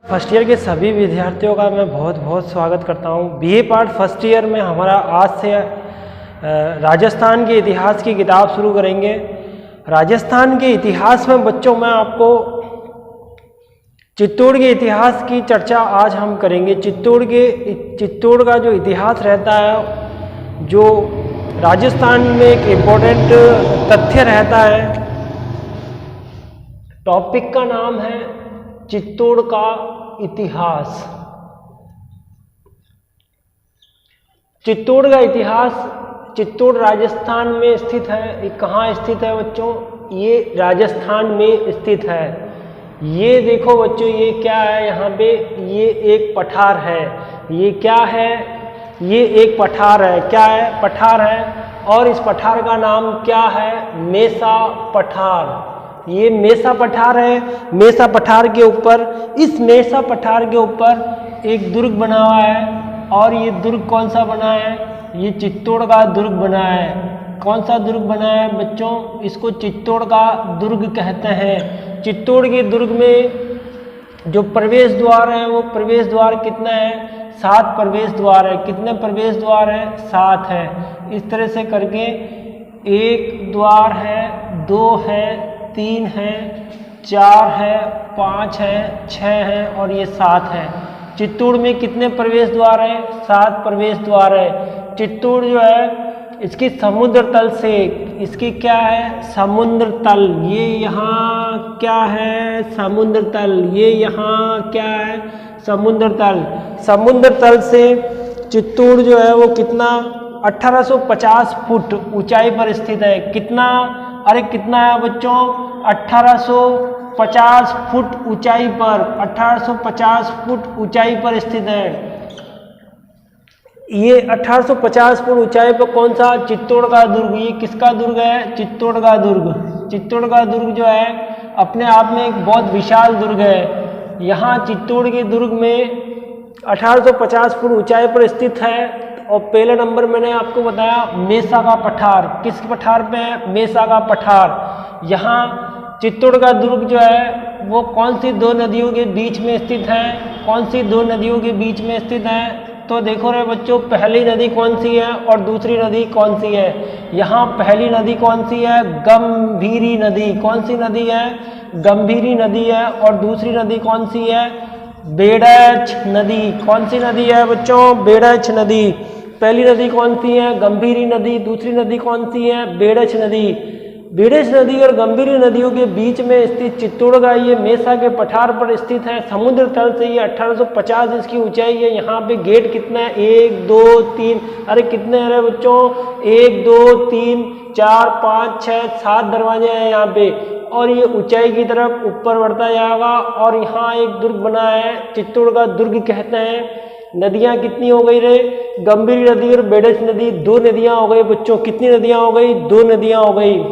First year के सभी विद्यार्थियों का मैं बहुत बहुत स्वागत करता हूं। बीए पार्ट फर्स्ट ईयर में हमारा आज से राजस्थान के इतिहास की किताब शुरू करेंगे। राजस्थान के इतिहास में बच्चों मैं आपको चित्तौड़ के इतिहास की चर्चा आज हम करेंगे। चित्तौड़ का जो इतिहास रहता है, जो राजस्थान में एक इम्पोर्टेंट तथ्य रहता है। टॉपिक का नाम है चित्तौड़ का इतिहास। चित्तौड़ का इतिहास चित्तौड़ राजस्थान में स्थित है। ये कहाँ स्थित है बच्चों? ये राजस्थान में स्थित है। ये देखो बच्चों, ये क्या है यहाँ पे? ये एक पठार है। ये क्या है? ये एक पठार है। क्या है? पठार है। और इस पठार का नाम क्या है? मेसा पठार। ये मेसा पठार है। मेसा पठार के ऊपर, इस मेसा पठार के ऊपर एक दुर्ग बना हुआ है। और ये दुर्ग कौन सा बना है? ये चित्तौड़ का दुर्ग बना है। कौन सा दुर्ग बना है बच्चों? इसको चित्तौड़ का दुर्ग कहते हैं। चित्तौड़ के दुर्ग में जो प्रवेश द्वार है, वो प्रवेश द्वार कितना है? 7 प्रवेश द्वार है। कितने प्रवेश द्वार है? 7 है। इस तरह से करके 1 द्वार है, 2 है, 3 है, 4 है, 5 है, 6 है और ये 7 है। चित्तौड़ में कितने प्रवेश द्वार है? 7 प्रवेश द्वार है। चित्तौड़ जो है, इसकी समुद्र तल से, इसकी क्या है? समुद्र तल। ये यहाँ क्या है? समुद्र तल। ये यहाँ क्या है? समुद्र तल। समुद्र तल से चित्तौड़ जो है वो कितना? 1850 फुट ऊंचाई पर स्थित है। कितना? अरे कितना है बच्चों? 1850 फुट ऊंचाई पर, 1850 फुट ऊंचाई पर स्थित है। ये 1850 फुट ऊंचाई पर कौन सा? चित्तौड़ का दुर्ग। ये किसका दुर्ग है? चित्तौड़ का दुर्ग। चित्तौड़ का दुर्ग जो है अपने आप में एक बहुत विशाल दुर्ग है। यहाँ चित्तौड़ के दुर्ग में 1850 फुट ऊंचाई पर स्थित है। और पहले नंबर मैंने आपको बताया मेसा का पठार। किस पठार पे है? मेसा का पठार। यहाँ चित्तौड़ का दुर्ग जो है वो कौन सी 2 नदियों के बीच में स्थित है? कौन सी 2 नदियों के बीच में स्थित है? तो देखो रे बच्चों, पहली नदी कौन सी है और दूसरी नदी कौन सी है? यहाँ पहली नदी कौन सी है? गंभीरी नदी। कौन सी नदी है? गंभीरी नदी है। और दूसरी नदी कौन सी है? बेड़च नदी। कौन सी नदी है बच्चों? बेड़च नदी। पहली नदी कौन सी है? गंभीरी नदी। दूसरी नदी कौन सी है? बेड़च नदी। बेड़च नदी और गंभीरी नदियों के बीच में स्थित चित्तौड़ का ये मेसा के पठार पर स्थित है। समुद्र तल से ये 1850 इसकी ऊंचाई है। यहाँ पे गेट कितना है? 1 2 3। अरे कितने हैं बच्चों? 1 2 3 4 5 6 7 दरवाजे हैं यहाँ पे। और ये ऊंचाई की तरफ ऊपर बढ़ता जाएगा। और यहाँ एक दुर्ग बना है, चित्तौड़ का दुर्ग कहते हैं। नदियाँ कितनी हो गई रे? गंभीरी नदी और बेड़च नदी, 2 नदियाँ हो गई बच्चों। कितनी नदियाँ हो गई? 2 नदियाँ हो गई।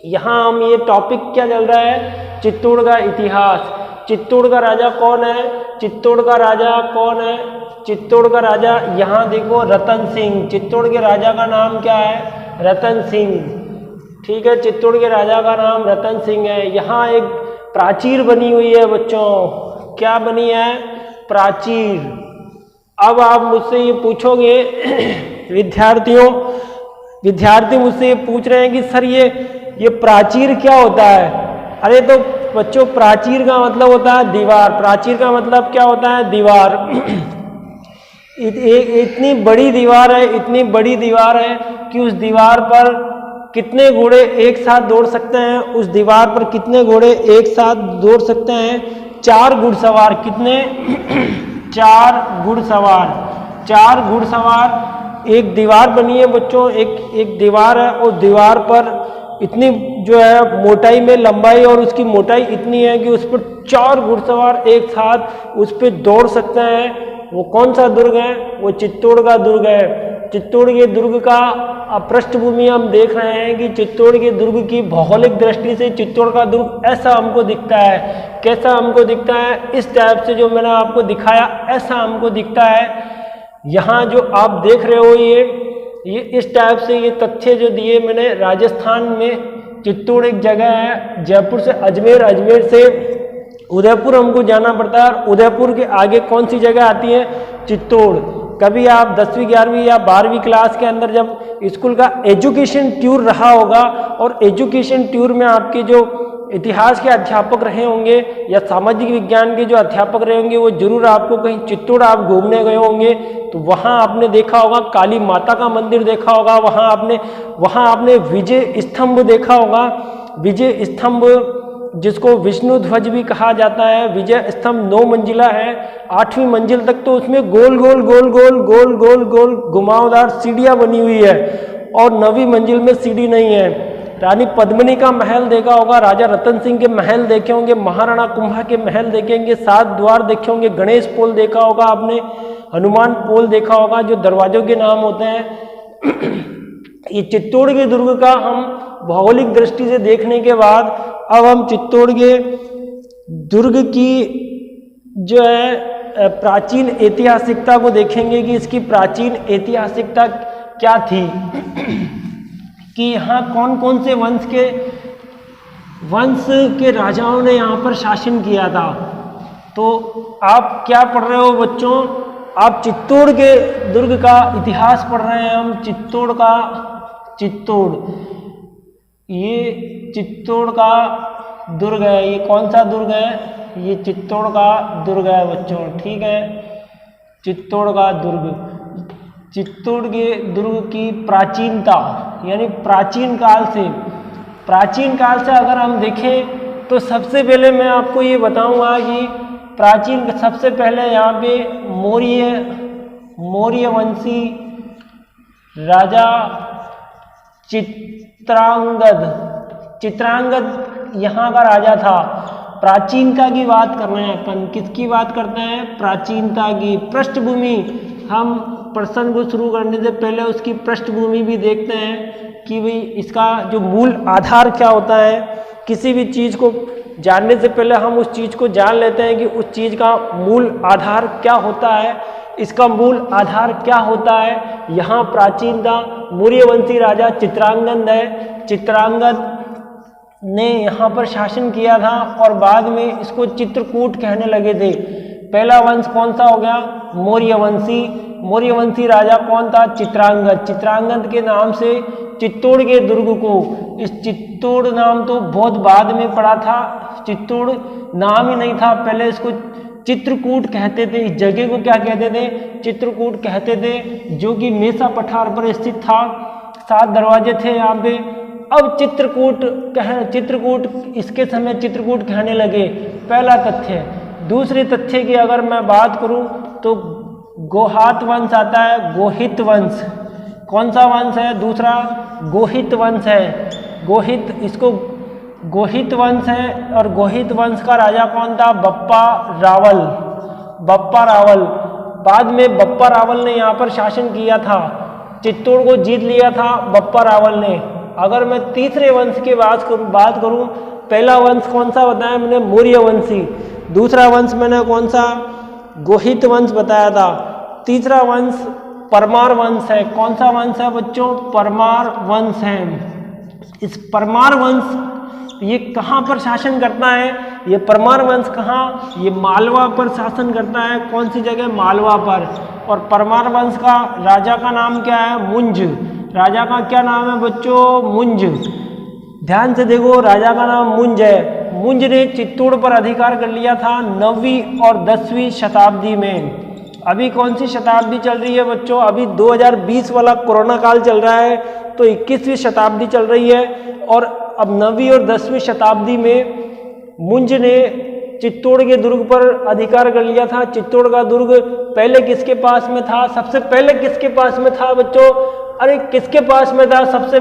यहाँ हम ये टॉपिक क्या चल रहा है? चित्तौड़ का इतिहास। चित्तौड़ का राजा कौन है? चित्तौड़ का राजा कौन है? चित्तौड़ का राजा यहाँ देखो, रतन सिंह। चित्तौड़ के राजा का नाम क्या है? रतन सिंह। ठीक है, चित्तौड़ के राजा का नाम रतन सिंह है। यहाँ एक प्राचीर बनी हुई है बच्चों। क्या बनी है? प्राचीर। अब आप मुझसे ये पूछोगे विद्यार्थी मुझसे ये पूछ रहे हैं कि सर ये प्राचीर क्या होता है? अरे तो बच्चों, प्राचीर का मतलब होता है दीवार। प्राचीर का मतलब क्या होता है? दीवार। इतनी बड़ी दीवार है, इतनी बड़ी दीवार है कि उस दीवार पर कितने घोड़े एक साथ दौड़ सकते हैं? उस दीवार पर कितने घोड़े एक साथ दौड़ सकते हैं? 4 घुड़सवार। कितने? 4 घुड़सवार। 4 घुड़सवार। एक दीवार बनी है बच्चों, एक दीवार है। और दीवार पर इतनी जो है मोटाई में लंबाई और उसकी मोटाई इतनी है कि उस पर 4 घुड़सवार एक साथ उस पर दौड़ सकते हैं। वो कौन सा दुर्ग है? वो चित्तौड़ का दुर्ग है। चित्तौड़ के दुर्ग का पृष्ठभूमि हम देख रहे हैं कि चित्तौड़ के दुर्ग की भौगोलिक दृष्टि से चित्तौड़ का दुर्ग ऐसा हमको दिखता है। कैसा हमको दिखता है? इस टाइप से जो मैंने आपको दिखाया, ऐसा हमको दिखता है। यहाँ जो आप देख रहे हो ये इस टाइप से ये तथ्य जो दिए मैंने, राजस्थान में चित्तौड़ एक जगह है, जयपुर से अजमेर, अजमेर से उदयपुर हमको जाना पड़ता है। और उदयपुर के आगे कौन सी जगह आती है? चित्तौड़। कभी आप 10वीं 11वीं या 12वीं क्लास के अंदर जब स्कूल का एजुकेशन टूर रहा होगा और एजुकेशन टूर में आपके जो इतिहास के अध्यापक रहे होंगे या सामाजिक विज्ञान के जो अध्यापक रहे होंगे वो जरूर आपको कहीं चित्तौड़ आप घूमने गए होंगे तो वहाँ आपने देखा होगा काली माता का मंदिर देखा होगा, वहाँ आपने विजय स्तंभ देखा होगा। विजय स्तंभ जिसको विष्णु ध्वज भी कहा जाता है, विजय स्तंभ 9 मंजिला है। 8वीं मंजिल तक तो उसमें गोल गोल गोल गोल गोल गोल गोल घुमावदार सीढ़ियाँ बनी हुई है और 9वीं मंजिल में सीढ़ी नहीं है। रानी पद्मिनी का महल देखा होगा, राजा रतन सिंह के महल देखे होंगे, महाराणा कुंभा के महल देखेंगे, 7 द्वार देखे होंगे, गणेश पोल देखा होगा आपने, हनुमान पोल देखा होगा जो दरवाजों के नाम होते हैं। ये चित्तौड़ के दुर्ग का हम भौगोलिक दृष्टि से देखने के बाद अब हम चित्तौड़ के दुर्ग की जो है प्राचीन ऐतिहासिकता को देखेंगे कि इसकी प्राचीन ऐतिहासिकता क्या थी, कि यहाँ कौन कौन से वंश के राजाओं ने यहाँ पर शासन किया था। तो आप क्या पढ़ रहे हो बच्चों? आप चित्तौड़ के दुर्ग का इतिहास पढ़ रहे हैं। हम ये चित्तौड़ का दुर्ग है। ये कौन सा दुर्ग है? ये चित्तौड़ का दुर्ग है बच्चों, ठीक है। चित्तौड़ का दुर्ग, चित्तौड़ के दुर्ग की प्राचीनता यानी प्राचीन काल से अगर हम देखें तो सबसे पहले मैं आपको ये बताऊंगा कि सबसे पहले यहाँ पे मौर्य वंशी राजा चित्रांगद यहाँ का राजा था। प्राचीनता की बात कर रहे हैं अपन, किसकी बात करते हैं? प्राचीनता की। पृष्ठभूमि, हम प्रश्न को शुरू करने से पहले उसकी पृष्ठभूमि भी देखते हैं कि भाई इसका जो मूल आधार क्या होता है। किसी भी चीज़ को जानने से पहले हम उस चीज़ को जान लेते हैं कि उस चीज़ का मूल आधार क्या होता है, इसका मूल आधार क्या होता है। यहाँ प्राचीनता मौर्यवंशी राजा चित्रांगद है। चित्रांगद ने यहाँ पर शासन किया था और बाद में इसको चित्रकूट कहने लगे थे। पहला वंश कौन सा हो गया? मौर्यवंशी राजा कौन था? चित्रांगद। चित्रांगद के नाम से चित्तौड़ के दुर्ग को, इस चित्तौड़ नाम तो बहुत बाद में पड़ा था, चित्तौड़ नाम ही नहीं था, पहले इसको चित्रकूट कहते थे। इस जगह को क्या कहते थे? चित्रकूट कहते थे, जो कि मेसा पठार पर स्थित था। 7 दरवाजे थे यहाँ पे। अब चित्रकूट इसके समय चित्रकूट कहने लगे, पहला तथ्य। दूसरे तथ्य की अगर मैं बात करूं तो गोहात वंश आता है, गोहित वंश। कौन सा वंश है? दूसरा गोहित वंश है। गोहित वंश है और गोहित वंश का राजा कौन था? बप्पा रावल। बाद में बप्पा रावल ने यहाँ पर शासन किया था, चित्तौड़ को जीत लिया था बप्पा रावल ने। अगर मैं तीसरे वंश की बात करूं, पहला वंश कौन सा बताया मैंने? मौर्यवंशी। दूसरा वंश मैंने कौन सा? गोहित वंश बताया था। तीसरा वंश परमार वंश है। कौन सा वंश है बच्चों? परमार वंश है। इस परमार वंश ये कहाँ पर शासन करता है? ये परमार वंश कहाँ? ये मालवा पर शासन करता है। कौन सी जगह? मालवा पर। और परमार वंश का राजा का नाम क्या है? मुंज। राजा का क्या नाम है बच्चों? मुंज। ध्यान से देखो, राजा का नाम मुंज है। मुंज ने चित्तौड़ पर अधिकार कर लिया था 9वीं और 10वीं शताब्दी में। अभी कौन सी शताब्दी चल रही है बच्चों? अभी 2020 वाला कोरोना काल चल रहा है, तो 21वीं शताब्दी चल रही है। और अब 9वीं और 10वीं शताब्दी में मुंज ने चित्तौड़ के दुर्ग पर अधिकार कर लिया था। चित्तौड़ का दुर्ग पहले किसके पास में था? सबसे पहले किसके पास में था बच्चों? अरे किसके पास में था? सबसे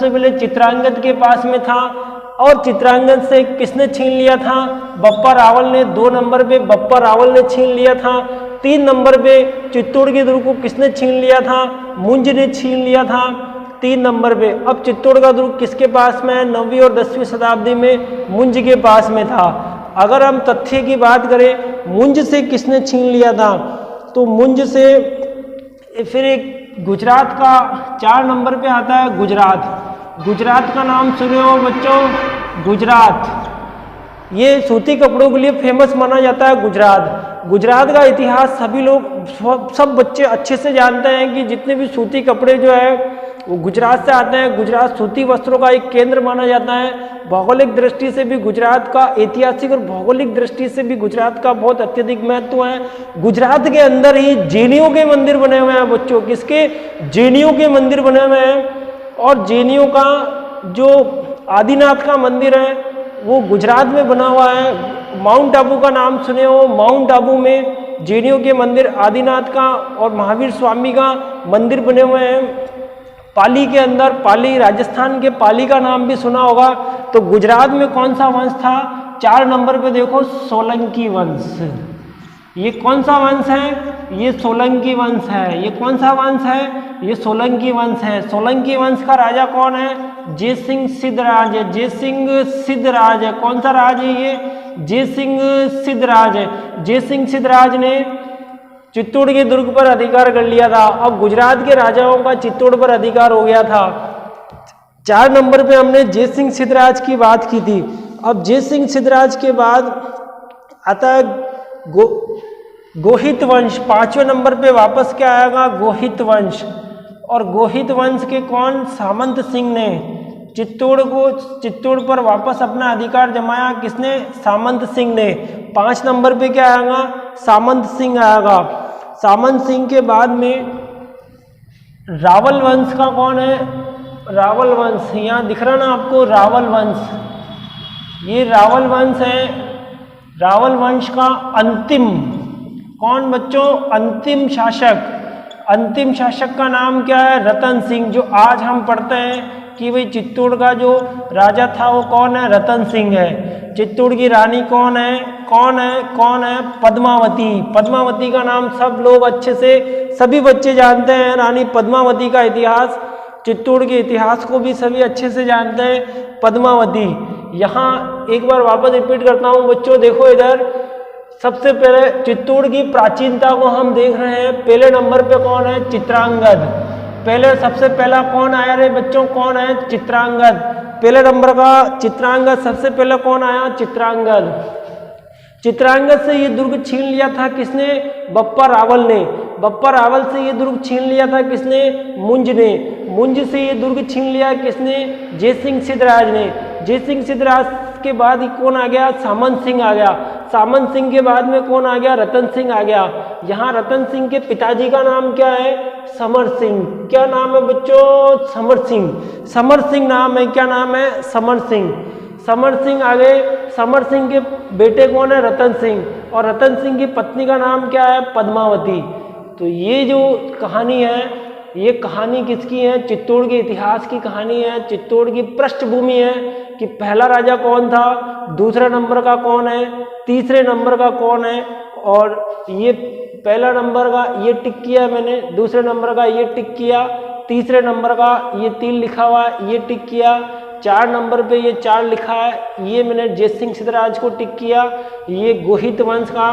पहले चित्रांगद के पास में था। और चित्रांगद से किसने छीन लिया था? बप्पा रावल ने। 2 नंबर पे बप्पा रावल ने छीन लिया था। 3 नंबर पे चित्तौड़ के दुर्ग को किसने छीन लिया था? मुंज ने छीन लिया था 3 नंबर पे। अब चित्तौड़ का दुर्ग किसके पास में है? 9वीं और 10वीं शताब्दी में मुंज के पास में था। अगर हम तथ्य की बात करें, मुंज से किसने छीन लिया था? तो मुंज से फिर एक गुजरात का 4 नंबर पे आता है गुजरात का नाम सुने हो बच्चों? ये सूती कपड़ों के लिए फेमस माना जाता है गुजरात। गुजरात का इतिहास सभी लोग सब बच्चे अच्छे से जानते हैं कि जितने भी सूती कपड़े जो है वो गुजरात से आते हैं। गुजरात सूती वस्त्रों का एक केंद्र माना जाता है। भौगोलिक दृष्टि से भी गुजरात का, ऐतिहासिक और भौगोलिक दृष्टि से भी गुजरात का बहुत अत्यधिक महत्व है। गुजरात के अंदर ही जैनियों के मंदिर बने हुए हैं बच्चों। किसके? जैनियों के मंदिर बने हुए हैं। और जैनियों का जो आदिनाथ का मंदिर है वो गुजरात में बना हुआ है। माउंट आबू का नाम सुने हो? माउंट आबू में जैनियों के मंदिर, आदिनाथ का और महावीर स्वामी का मंदिर बने हुए हैं। पाली के अंदर, पाली राजस्थान के पाली का नाम भी सुना होगा। तो गुजरात में कौन सा वंश था? 4 नंबर पे देखो, सोलंकी वंश। ये कौन सा वंश है? ये सोलंकी वंश है। ये कौन सा वंश है? ये सोलंकी वंश है। सोलंकी वंश का राजा कौन है? जय सिंह सिद्धराज है। जय सिंह सिद्धराज है। कौन सा राज है ये? जय सिंह सिद्धराज है। जय सिंह सिद्धराज ने चित्तौड़ के दुर्ग पर अधिकार कर लिया था। अब गुजरात के राजाओं का चित्तौड़ पर अधिकार हो गया था। 4 नंबर पे हमने जय सिंह सिद्धराज की बात की थी। अब जय सिंह सिद्धराज के बाद आता है गोहित वंश। 5वें नंबर पे वापस क्या आएगा? गोहित वंश। और गोहित वंश के कौन? सामंत सिंह ने चित्तौड़ पर वापस अपना अधिकार जमाया। किसने? सामंत सिंह ने। 5 नंबर पे क्या आएगा? सामंत सिंह आएगा। सामंत सिंह के बाद में रावल वंश का कौन है? रावल वंश। यहाँ दिख रहा ना आपको? रावल वंश। ये रावल वंश है। रावल वंश का अंतिम कौन बच्चों? अंतिम शासक। अंतिम शासक का नाम क्या है? रतन सिंह। जो आज हम पढ़ते हैं कि भाई चित्तौड़ का जो राजा था वो कौन है? रतन सिंह है। चित्तौड़ की रानी कौन है? कौन है? कौन है? पद्मावती। पद्मावती का नाम सब लोग अच्छे से, सभी बच्चे जानते हैं। रानी पद्मावती का इतिहास, चित्तौड़ के इतिहास को भी सभी अच्छे से जानते हैं। पद्मावती। यहाँ एक बार वापस रिपीट करता हूँ बच्चों, देखो इधर। सबसे पहले चित्तौड़ की प्राचीनता को हम देख रहे हैं। पहले नंबर पे कौन है? चित्रांगद। पहले सबसे पहला कौन आया रे बच्चों? कौन है? चित्रांगद। पहले नंबर का चित्रांगद। सबसे पहले कौन आया? चित्रांगद। चित्रांगद से ये दुर्ग छीन लिया था किसने? बप्पा रावल ने। बप्पा रावल से ये दुर्ग छीन लिया था किसने? मुंज ने। मुंज से ये दुर्ग छीन लिया किसने? जय सिंह सिद्धराज ने। जय सिंह सिद्धराज के बाद ही कौन आ गया? सामंत सिंह आ गया। सामंत सिंह के बाद में कौन आ गया? रतन सिंह आ गया। यहाँ रतन सिंह के पिताजी का नाम क्या है? समर सिंह। क्या नाम है बच्चों? समर सिंह। समर सिंह नाम है। क्या नाम है? समर सिंह। समर सिंह आ गए। समर सिंह के बेटे कौन है? रतन सिंह। और रतन सिंह की पत्नी का नाम क्या है? पद्मावती। तो ये जो कहानी है, ये कहानी किसकी है? चित्तौड़ के इतिहास की कहानी है। चित्तौड़ की पृष्ठभूमि है कि पहला राजा कौन था, दूसरा नंबर का कौन है, तीसरे नंबर का कौन है। और ये पहला नंबर का ये टिक किया मैंने, दूसरे नंबर का ये टिक किया, तीसरे नंबर का ये 3 लिखा हुआ है, ये टिक किया। 4 नंबर पे ये 4 लिखा है, ये मैंने जय सिंह सिद्धराज को टिक किया। ये गोहित वंश का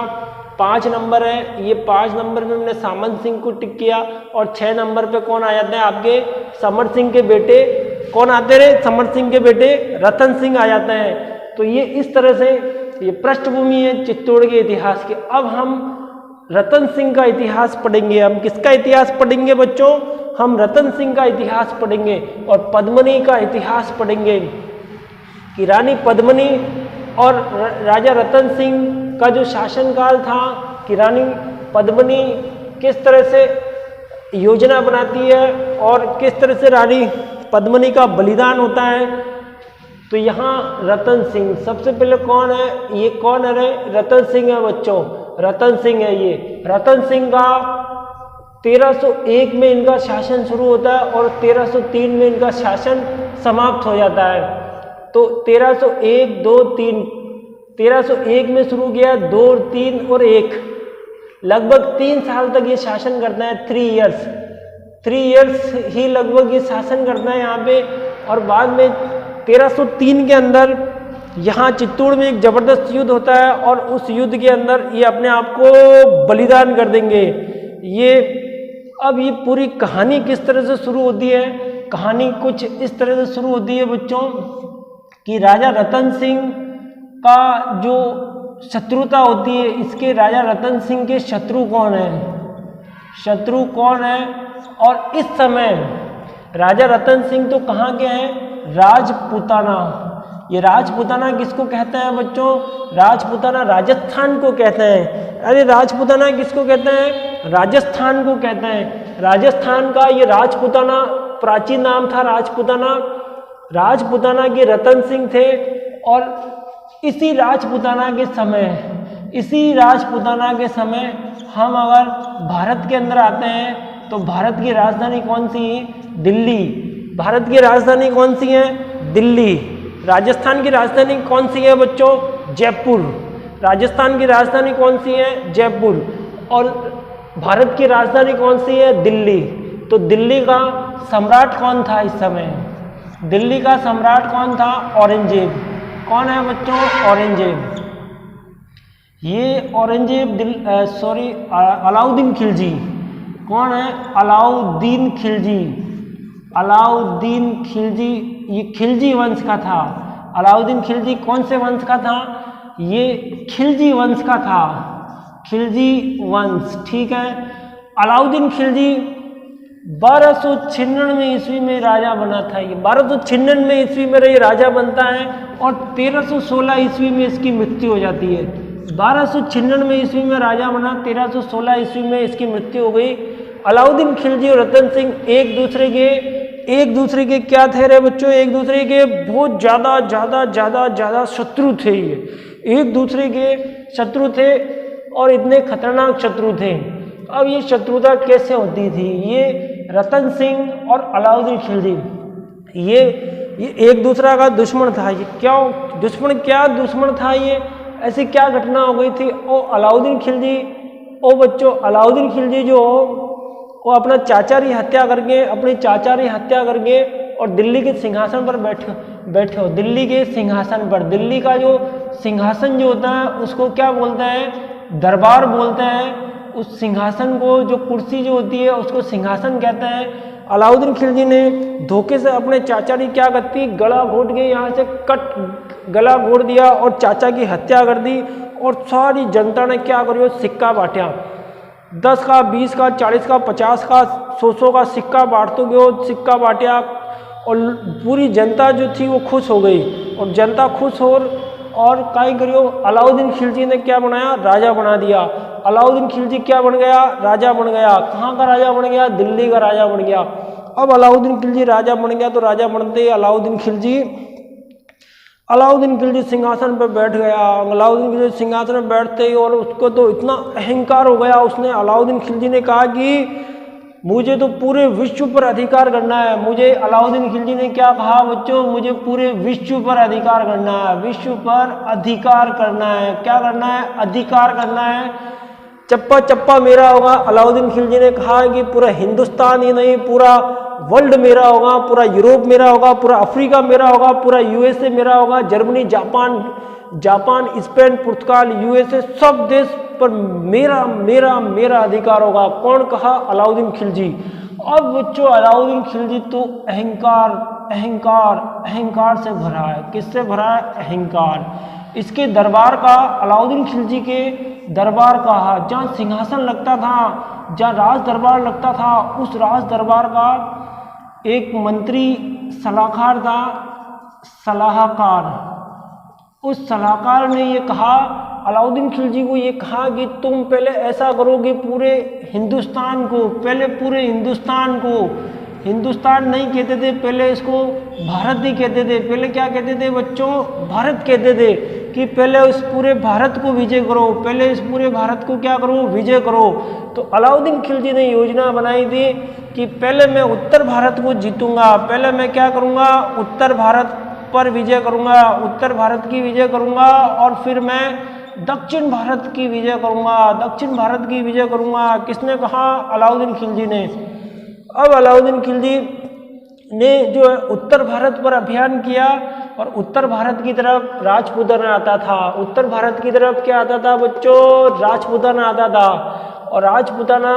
5 नंबर है, ये 5 नंबर में मैंने सामंत सिंह को टिक किया। और 6 नंबर पे कौन आ जाते हैं आपके? समर सिंह के बेटे कौन आते रहे? समर सिंह के बेटे रतन सिंह आ जाते हैं। तो ये इस तरह से ये पृष्ठभूमि है चित्तौड़ के इतिहास की। अब हम रतन सिंह का इतिहास पढ़ेंगे। हम किसका इतिहास पढ़ेंगे बच्चों? हम रतन सिंह का इतिहास पढ़ेंगे और पद्मनी का इतिहास पढ़ेंगे कि रानी पद्मनी और राजा रतन सिंह का जो शासनकाल था, कि रानी पद्मनी किस तरह से योजना बनाती है और किस तरह से रानी पद्मनी का बलिदान होता है। तो यहाँ रतन सिंह सबसे पहले कौन है? ये कौन है रे? रतन सिंह है बच्चों, रतन सिंह है ये। रतन सिंह का 1301 में इनका शासन शुरू होता है और 1303 में इनका शासन समाप्त हो जाता है। तो 1301, 2, 3, 1301 में शुरू किया, 2, 3 और 1, लगभग 3 साल तक ये शासन करता है। 3 इयर्स ही लगभग ये शासन करता है यहाँ पे। और बाद में 1303 के अंदर यहाँ चित्तौड़ में एक जबरदस्त युद्ध होता है और उस युद्ध के अंदर ये अपने आप को बलिदान कर देंगे। अब ये पूरी कहानी किस तरह से शुरू होती है? कहानी कुछ इस तरह से शुरू होती है बच्चों कि राजा रतन सिंह का जो शत्रुता होती है, इसके राजा रतन सिंह के शत्रु कौन है, शत्रु कौन है। और इस समय राजा रतन सिंह तो कहाँ के हैं, राजपूताना। ये राजपूताना किसको कहते हैं बच्चों, राजपूताना राजस्थान को कहते हैं। अरे राजपूताना किसको कहते हैं, राजस्थान को कहते हैं। राजस्थान का ये राजपूताना प्राचीन नाम था राजपूताना। राजपूताना के रतन सिंह थे। और इसी राजपूताना के समय हम अगर भारत के अंदर आते हैं तो भारत की राजधानी कौन सी है, दिल्ली। भारत की राजधानी कौन सी है, दिल्ली। राजस्थान की राजधानी कौन सी है बच्चों, जयपुर। राजस्थान की राजधानी कौन सी है, जयपुर। और भारत की राजधानी कौन सी है, दिल्ली। तो दिल्ली का सम्राट कौन था इस समय, दिल्ली का सम्राट कौन था, औरंगजेब। कौन है बच्चों, औरंगजेब। ये औरंगजेब अलाउद्दीन खिलजी। कौन है, अलाउद्दीन खिलजी। अलाउद्दीन खिलजी ये खिलजी वंश का था। अलाउद्दीन खिलजी कौन से वंश का था, ये खिलजी वंश का था, खिलजी वंश। ठीक है। अलाउद्दीन खिलजी 1296 ईस्वी में राजा बना था। ये 1296 ईस्वी में ये राजा बनता है और 1316 ईस्वी में इसकी मृत्यु हो जाती है। 1296 ईस्वी में राजा बना, 1316 ईस्वी में इसकी मृत्यु हो गई। अलाउद्दीन खिलजी और रतन सिंह एक दूसरे के क्या थे रे बच्चों, एक दूसरे के बहुत ज़्यादा शत्रु थे। ये एक दूसरे के शत्रु थे और इतने खतरनाक शत्रु थे। अब ये शत्रुता कैसे होती थी, ये रतन सिंह और अलाउद्दीन खिलजी ये एक दूसरा का दुश्मन था। ये क्या दुश्मन था, ये ऐसी क्या घटना हो गई थी। अलाउद्दीन खिलजी जो वो अपना चाचा की हत्या करके और दिल्ली के सिंहासन पर बैठे हो। दिल्ली के सिंहासन पर, दिल्ली का जो सिंहासन जो होता है उसको क्या बोलते हैं, दरबार बोलते हैं। उस सिंहासन को, जो कुर्सी जो होती है उसको सिंहासन कहते हैं। अलाउद्दीन खिलजी ने धोखे से अपने चाचा की क्या करती, गला घोट के यहाँ से गला घोट दिया और चाचा की हत्या कर दी। और सारी जनता ने क्या करी, सिक्का बांटा। 10 का, 20 का, 40 का, 50 का, 100 का सिक्का बांटते गए, सिक्का बांटा। और पूरी जनता जो थी वो खुश हो गई। और जनता खुश और काई करियो, अलाउद्दीन खिलजी ने क्या बनाया, राजा बना दिया। अलाउद्दीन खिलजी क्या बन गया, राजा बन गया। कहाँ का राजा बन गया, दिल्ली का राजा बन गया। अब अलाउद्दीन खिलजी राजा बन गया तो राजा बनते ही अलाउद्दीन खिलजी सिंहासन पर बैठ गया। अलाउद्दीन खिलजी सिंहासन पर बैठते ही और उसको तो इतना अहंकार हो गया, उसने अलाउद्दीन खिलजी ने कहा कि मुझे तो पूरे विश्व पर अधिकार करना है। मुझे अलाउद्दीन खिलजी ने क्या कहा बच्चों, मुझे पूरे विश्व पर अधिकार करना है। विश्व पर अधिकार करना है, क्या करना है, अधिकार करना है। चप्पा चप्पा मेरा होगा। अलाउद्दीन खिलजी ने कहा कि पूरा हिंदुस्तान ही नहीं, पूरा वर्ल्ड मेरा होगा, पूरा यूरोप मेरा होगा, पूरा अफ्रीका मेरा होगा, पूरा यूएसए मेरा होगा, जर्मनी, जापान, स्पेन, पुर्तगाल, यूएसए सब देश पर मेरा अधिकार होगा। कौन कहा, अलाउद्दीन खिलजी। अब बच्चों अलाउद्दीन खिलजी तो अहंकार से भरा है। किससे भरा है, अहंकार। इसके दरबार का, अलाउद्दीन खिलजी के दरबार का, जहाँ सिंहासन लगता था, जहाँ राज दरबार लगता था, उस राज दरबार का एक मंत्री सलाहकार था, उस सलाहकार ने ये कहा, अलाउद्दीन खिलजी को ये कहा कि तुम पहले ऐसा करोगे, पूरे हिंदुस्तान को, हिंदुस्तान नहीं कहते थे पहले, इसको भारत ही कहते थे। पहले क्या कहते थे बच्चों, भारत कहते थे। कि पहले इस पूरे भारत को विजय करो, पहले इस पूरे भारत को क्या करो, विजय करो। तो अलाउद्दीन खिलजी ने योजना बनाई थी कि पहले मैं उत्तर भारत को जीतूंगा, पहले मैं क्या करूंगा, उत्तर भारत पर विजय करूंगा, उत्तर भारत की विजय करूंगा, और फिर मैं दक्षिण भारत की विजय करूंगा। किसने कहा, अलाउद्दीन खिलजी ने। अब अलाउद्दीन खिलजी ने जो है उत्तर भारत पर अभियान किया और उत्तर भारत की तरफ राजपूताना आता था। उत्तर भारत की तरफ क्या आता था बच्चों, राजपूताना आता था। और राजपूताना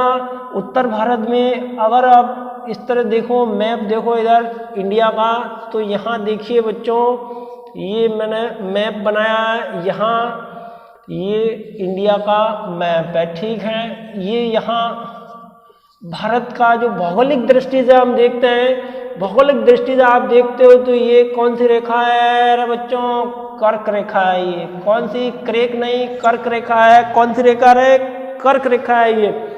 उत्तर भारत में, अगर आप इस तरह देखो, मैप देखो इधर इंडिया का, तो यहाँ देखिए बच्चों, ये मैंने मैप बनाया है, यहाँ ये इंडिया का मैप है, ठीक है। ये यहाँ भारत का जो भौगोलिक दृष्टि से हम देखते हैं, भौगोलिक दृष्टि से आप देखते हो तो ये कौन सी रेखा है अरे बच्चों, कर्क रेखा है। ये कौन सी, क्रेक नहीं, कर्क रेखा है। कौन सी रेखा है, कर्क रेखा है ये।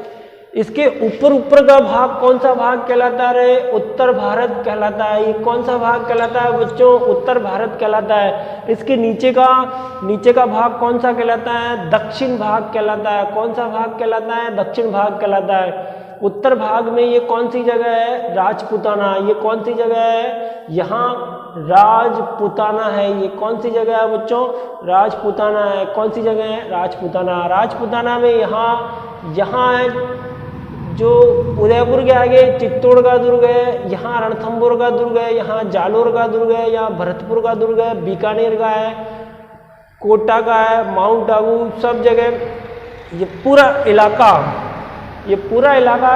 इसके ऊपर का भाग कौन सा भाग कहलाता है, उत्तर भारत कहलाता है। ये कौन सा भाग कहलाता है बच्चों, उत्तर भारत कहलाता है। इसके नीचे का भाग कौन सा कहलाता है, दक्षिण भाग कहलाता है। कौन सा भाग कहलाता है, दक्षिण भाग कहलाता है। उत्तर भाग में ये कौन सी जगह है, राजपूताना। ये कौन सी जगह है, यहाँ राजपूताना है। ये कौन सी जगह है बच्चों, राजपूताना है। कौन सी जगह है, राजपूताना। राजपूताना में यहाँ है जो उदयपुर के आगे चित्तौड़ का दुर्ग है, यहाँ रणथंभौर का दुर्ग है, यहाँ जालोर का दुर्ग है, यहाँ भरतपुर का दुर्ग है, बीकानेर का है, कोटा का है, माउंट आबू, सब जगह ये पूरा इलाका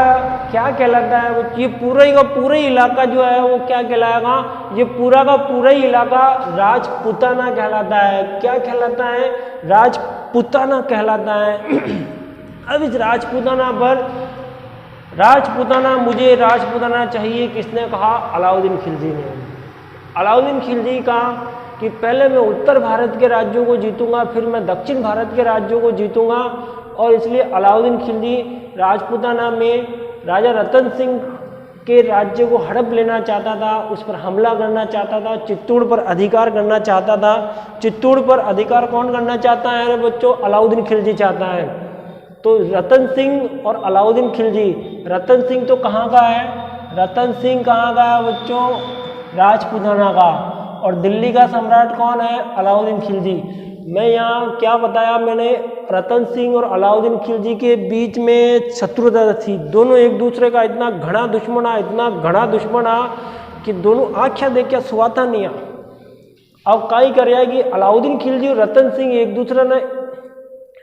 क्या कहलाता है, ये पूरा का पूरा इलाका जो है वो क्या कहलाएगा, ये पूरा का पूरा ही इलाका राजपूताना कहलाता है। क्या कहलाता है, राजपूताना कहलाता है। अब इस मुझे राजपूताना चाहिए, किसने कहा, अलाउद्दीन खिलजी ने। अलाउद्दीन खिलजी कहा कि पहले मैं उत्तर भारत के राज्यों को जीतूंगा, फिर मैं दक्षिण भारत के राज्यों को जीतूंगा, और इसलिए अलाउद्दीन खिलजी राजपूताना में राजा रतन सिंह के राज्य को हड़प लेना चाहता था, उस पर हमला करना चाहता था, चित्तौड़ पर अधिकार करना चाहता था। चित्तौड़ पर अधिकार कौन करना चाहता है बच्चों, अलाउद्दीन खिलजी चाहता है। तो रतन सिंह और अलाउद्दीन खिलजी, रतन सिंह तो कहाँ का है, रतन सिंह कहाँ का है बच्चों, राजपूताना का। और दिल्ली का सम्राट कौन है, अलाउद्दीन खिलजी। मैं यहाँ क्या बताया मैंने, रतन सिंह और अलाउद्दीन खिलजी के बीच में शत्रुता थी। दोनों एक दूसरे का इतना घना दुश्मन कि दोनों आँखें देख के सुहाता नहीं आ। अब काई कर कि अलाउद्दीन खिलजी और रतन सिंह एक दूसरे ने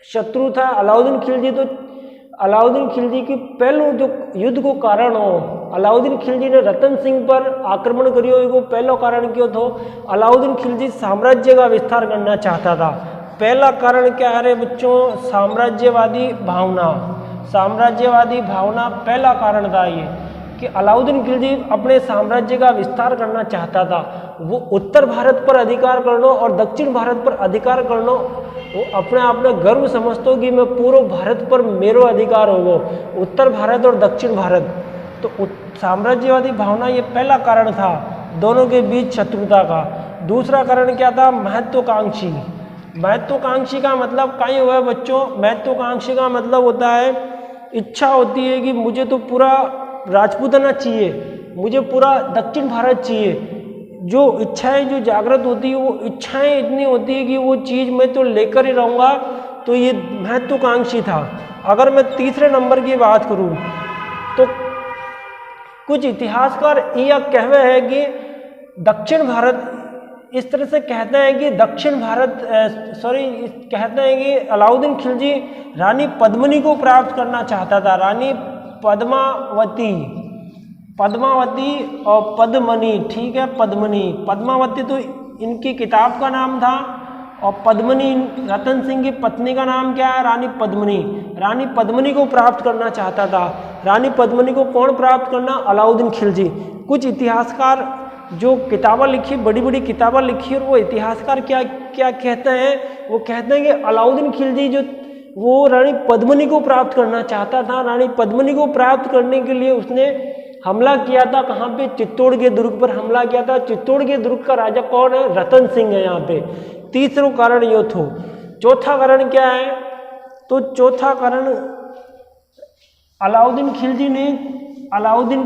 शत्रु था। अलाउद्दीन खिलजी के पहले जो युद्ध को कारण हो, अलाउद्दीन खिलजी ने रतन सिंह पर आक्रमण करियो, वो पहला कारण क्यों था, अलाउद्दीन खिलजी साम्राज्य का विस्तार करना चाहता था। पहला कारण क्या है बच्चों, साम्राज्यवादी भावना पहला कारण था ये, कि अलाउद्दीन खिलजी अपने साम्राज्य का विस्तार करना चाहता था। वो उत्तर भारत पर अधिकार करना और दक्षिण भारत पर अधिकार करना, वो अपने आप में गर्व समझता कि मैं पूरे भारत पर मेरो अधिकार होगा, उत्तर भारत और दक्षिण भारत। तो साम्राज्यवादी भावना ये पहला कारण था दोनों के बीच शत्रुता का। दूसरा कारण क्या था, महत्वाकांक्षी का मतलब कहीं हुआ बच्चों, महत्वाकांक्षी का मतलब होता है इच्छा होती है कि मुझे तो पूरा राजपूताना चाहिए, मुझे पूरा दक्षिण भारत चाहिए। जो इच्छाएं जो जागृत होती है, वो इच्छाएं इतनी होती है कि वो चीज़ मैं तो लेकर ही रहूँगा, तो ये महत्वाकांक्षी था। अगर मैं तीसरे नंबर की बात करूँ तो कुछ इतिहासकार यह कहवे है कि दक्षिण भारत, इस तरह से कहते हैं कि कहते हैं कि अलाउद्दीन खिलजी रानी पद्मिनी को प्राप्त करना चाहता था। रानी पद्मावती और पद्मनी, ठीक है, पद्मावती तो इनकी किताब का नाम था, और पद्मनी रतन सिंह की पत्नी का नाम क्या है, रानी पद्मनी को प्राप्त करना चाहता था। रानी पद्मनी को कौन प्राप्त करना, अलाउद्दीन खिलजी। कुछ इतिहासकार जो किताबें लिखी, बड़ी बड़ी किताबें लिखी, और वो इतिहासकार क्या कहते हैं, वो कहते हैं कि अलाउद्दीन खिलजी जो वो रानी पद्मनी को प्राप्त करना चाहता था। रानी पद्मनी को प्राप्त करने के लिए उसने हमला किया था, कहाँ पे, चित्तौड़ के दुर्ग पर हमला किया था। चित्तौड़ के दुर्ग का राजा कौन है, रतन सिंह है यहाँ पे। तीसरा कारण यो था। चौथा कारण क्या है, तो चौथा कारण अलाउद्दीन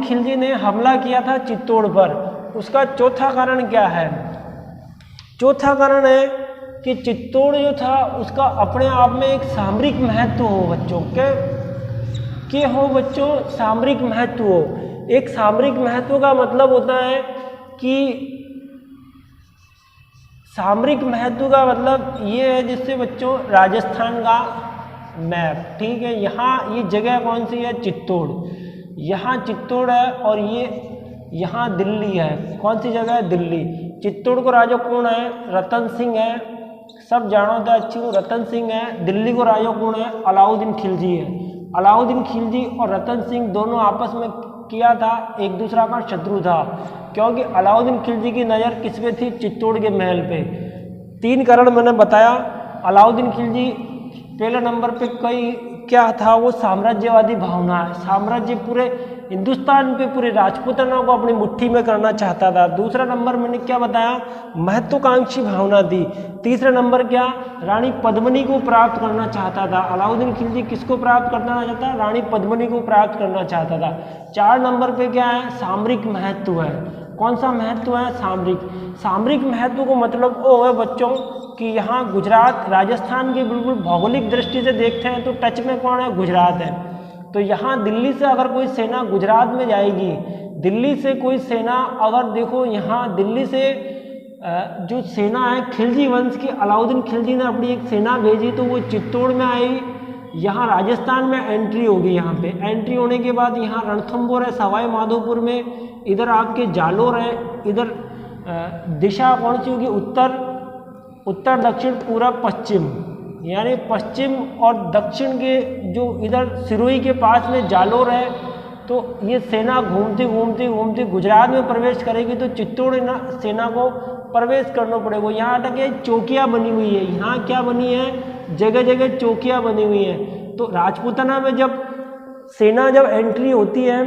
खिलजी ने हमला किया था चित्तौड़ पर। उसका चौथा कारण क्या है, चौथा कारण है कि चित्तौड़ जो था उसका अपने आप में एक सामरिक महत्व हो बच्चों के हो बच्चों, सामरिक महत्व हो। एक सामरिक महत्व का मतलब होता है कि सामरिक महत्व का मतलब ये है, जिससे बच्चों राजस्थान का मैप, ठीक है, यहाँ ये जगह कौन सी है, चित्तौड़, यहाँ चित्तौड़ है, और ये यहाँ दिल्ली है। कौन सी जगह है, दिल्ली। चित्तौड़ को राजा कौन है? रतन सिंह है, सब जानो तो अच्छी रतन सिंह है। दिल्ली को राजा कौन है? अलाउद्दीन खिलजी है। अलाउद्दीन खिलजी और रतन सिंह दोनों आपस में किया था, एक दूसरा का शत्रु था, क्योंकि अलाउद्दीन खिलजी की नज़र किस पे थी? चित्तौड़ के महल पे। 3 कारण मैंने बताया। अलाउद्दीन खिलजी पहले नंबर पे क्या था? वो साम्राज्यवादी भावना है, साम्राज्य पूरे हिंदुस्तान पे, पूरे राजपूताना को अपनी मुट्ठी में करना चाहता था। दूसरा नंबर मैंने क्या बताया? महत्वाकांक्षी भावना थी। तीसरा नंबर क्या? रानी पद्मिनी को प्राप्त करना चाहता था। अलाउद्दीन खिलजी किसको प्राप्त करना चाहता? रानी पद्मिनी को प्राप्त करना चाहता था। 4 नंबर पे क्या है? सामरिक महत्व है। कौन सा महत्व है? सामरिक। सामरिक महत्व को मतलब वो है बच्चों कि यहाँ गुजरात, राजस्थान की बिल्कुल भौगोलिक दृष्टि से देखते हैं तो टच में कौन है? गुजरात है। तो यहाँ दिल्ली से अगर कोई सेना गुजरात में जाएगी, दिल्ली से कोई सेना अगर देखो यहाँ दिल्ली से जो सेना है खिलजी वंश की, अलाउद्दीन खिलजी ने अपनी एक सेना भेजी तो वो चित्तौड़ में आई, यहाँ राजस्थान में एंट्री होगी। यहाँ पे एंट्री होने के बाद यहाँ रणथंभौर है सवाई माधोपुर में, इधर आपके जालोर है, इधर दिशा कौन सी होगी? उत्तर दक्षिण पूरब पश्चिम, यानी पश्चिम और दक्षिण के जो इधर सिरोही के पास में जालोर है। तो ये सेना घूमते घूमते घूमते गुजरात में प्रवेश करेगी तो चित्तौड़ सेना को प्रवेश करना पड़ेगा। यहाँ तक ये चौकियाँ बनी हुई है, यहाँ क्या बनी है? जगह जगह चौकियाँ बनी हुई है। तो राजपूताना में जब सेना जब एंट्री होती है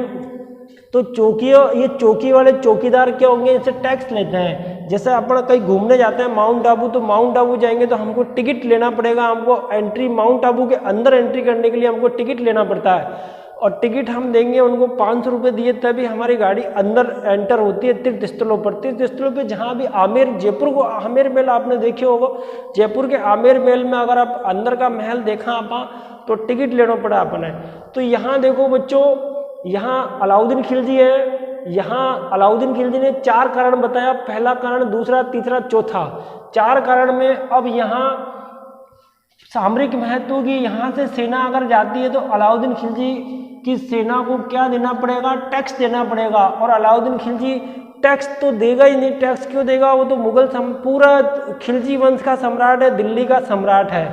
तो ये चौकी वाले चौकीदार क्या होंगे? इनसे टैक्स लेते हैं। जैसे अपन कहीं घूमने जाते हैं माउंट आबू, तो माउंट आबू जाएंगे तो हमको टिकट लेना पड़ेगा, हमको एंट्री माउंट आबू के अंदर एंट्री करने के लिए हमको टिकट लेना पड़ता है, और टिकट हम देंगे उनको 500 रुपये दिए तभी हमारी गाड़ी अंदर एंटर होती है तीर्थ स्थलों पर। तीर्थ स्थलों पर जहाँ भी आमेर, जयपुर को आमेर महल आपने देखे होगा, जयपुर के आमेर महल में अगर आप अंदर का महल देखा आप तो टिकट लेना पड़ा अपने। तो यहाँ देखो बच्चों, यहाँ अलाउद्दीन खिलजी है, यहाँ अलाउद्दीन खिलजी ने 4 कारण बताया, पहला कारण, दूसरा, तीसरा, चौथा। 4 कारण में अब यहाँ सामरिक महत्व की, यहाँ से सेना अगर जाती है तो अलाउद्दीन खिलजी की सेना को क्या देना पड़ेगा? टैक्स देना पड़ेगा। और अलाउद्दीन खिलजी टैक्स तो देगा ही नहीं, टैक्स क्यों देगा? वो तो मुगल पूरा खिलजी वंश का सम्राट है, दिल्ली का सम्राट है।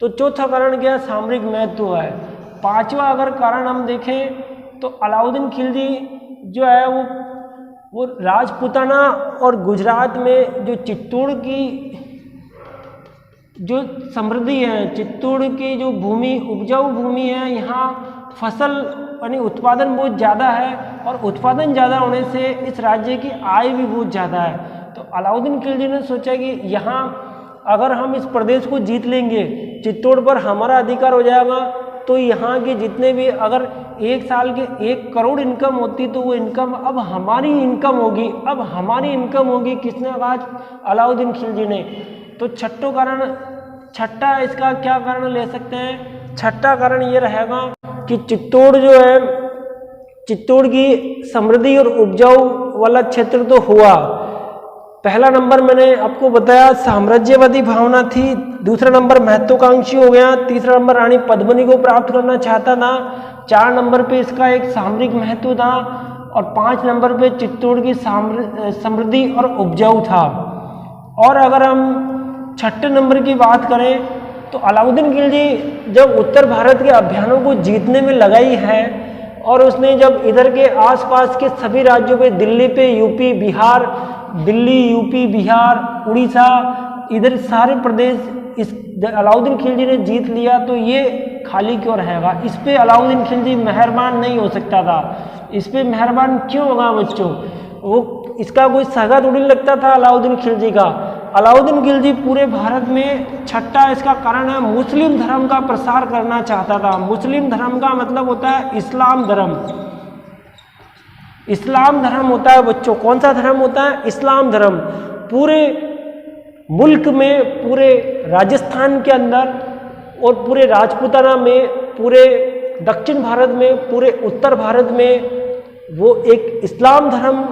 तो चौथा कारण क्या? सामरिक महत्व है। 5वां अगर कारण हम देखें तो अलाउद्दीन खिलजी जो है वो राजपूताना और गुजरात में जो चित्तौड़ की जो समृद्धि है, चित्तौड़ की जो भूमि उपजाऊ भूमि है, यहाँ फसल यानी उत्पादन बहुत ज़्यादा है, और उत्पादन ज़्यादा होने से इस राज्य की आय भी बहुत ज़्यादा है। तो अलाउद्दीन खिलजी ने सोचा कि यहाँ अगर हम इस प्रदेश को जीत लेंगे, चित्तौड़ पर हमारा अधिकार हो जाएगा, तो यहाँ के जितने भी अगर एक साल के 1 करोड़ इनकम होती तो वो इनकम अब हमारी इनकम होगी। अब हमारी इनकम होगी किसने कहा? अलाउद्दीन खिलजी ने। तो छठा इसका क्या कारण ले सकते हैं? छठा कारण ये रहेगा कि चित्तौड़ जो है, चित्तौड़ की समृद्धि और उपजाऊ वाला क्षेत्र तो हुआ। पहला नंबर मैंने आपको बताया साम्राज्यवादी भावना थी, दूसरा नंबर महत्वाकांक्षी हो गया, तीसरा नंबर रानी पद्मिनी को प्राप्त करना चाहता था, 4 नंबर पे इसका एक सामरिक महत्व था, और 5 नंबर पे चित्तौड़ की समृद्धि और उपजाऊ था। और अगर हम 6ठे नंबर की बात करें तो अलाउद्दीन खिलजी जब उत्तर भारत के अभियानों को जीतने में लगाई है, और उसने जब इधर के आसपास के सभी राज्यों पे, दिल्ली पे, यूपी बिहार, दिल्ली यूपी बिहार उड़ीसा, इधर सारे प्रदेश इस अलाउद्दीन खिलजी ने जीत लिया, तो ये खाली क्यों रहेगा? इस पे अलाउद्दीन खिलजी मेहरबान नहीं हो सकता था। इस पे मेहरबान क्यों होगा बच्चों? वो इसका कोई सगा थोड़ी लगता था अलाउद्दीन खिलजी का। अलाउद्दीन खिलजी पूरे भारत में, छठा इसका कारण है, मुस्लिम धर्म का प्रसार करना चाहता था। मुस्लिम धर्म का मतलब होता है इस्लाम धर्म। इस्लाम धर्म होता है बच्चों, कौन सा धर्म होता है? इस्लाम धर्म। पूरे मुल्क में, पूरे राजस्थान के अंदर और पूरे राजपूताना में, पूरे दक्षिण भारत में, पूरे उत्तर भारत में वो एक इस्लाम धर्म,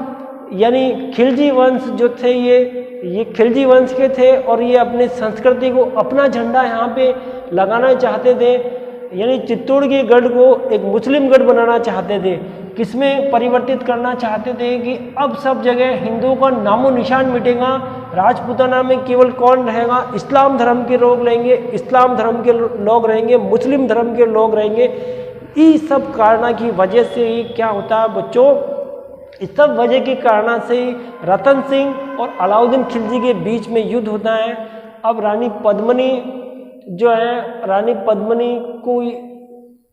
यानी खिलजी वंश जो थे ये खिलजी वंश के थे, और ये अपने संस्कृति को, अपना झंडा यहाँ पे लगाना चाहते थे। यानी चित्तौड़ के गढ़ को एक मुस्लिम गढ़ बनाना चाहते थे। किसमें परिवर्तित करना चाहते थे कि अब सब जगह हिंदुओं का नामो निशान मिटेगा, राजपूताना में केवल कौन रहेगा, इस्लाम धर्म के लोग रहेंगे, इस्लाम धर्म के लोग रहेंगे, मुस्लिम धर्म के लोग रहेंगे। इस सब कारणों की वजह से ही क्या होता है बच्चों, इस सब वजह के कारण से ही रतन सिंह और अलाउद्दीन खिलजी के बीच में युद्ध होता है। अब रानी पद्मिनी जो है, रानी पद्मिनी को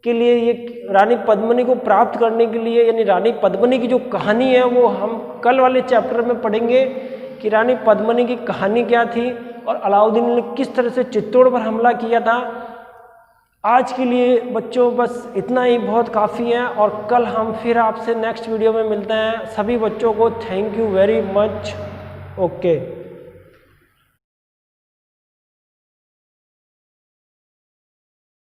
के लिए ये रानी पद्मिनी को प्राप्त करने के लिए, यानी रानी पद्मिनी की जो कहानी है वो हम कल वाले चैप्टर में पढ़ेंगे कि रानी पद्मिनी की कहानी क्या थी और अलाउद्दीन ने किस तरह से चित्तौड़ पर हमला किया था। आज के लिए बच्चों बस इतना ही बहुत काफ़ी है और कल हम फिर आपसे नेक्स्ट वीडियो में मिलते हैं। सभी बच्चों को thank you very much. Okay.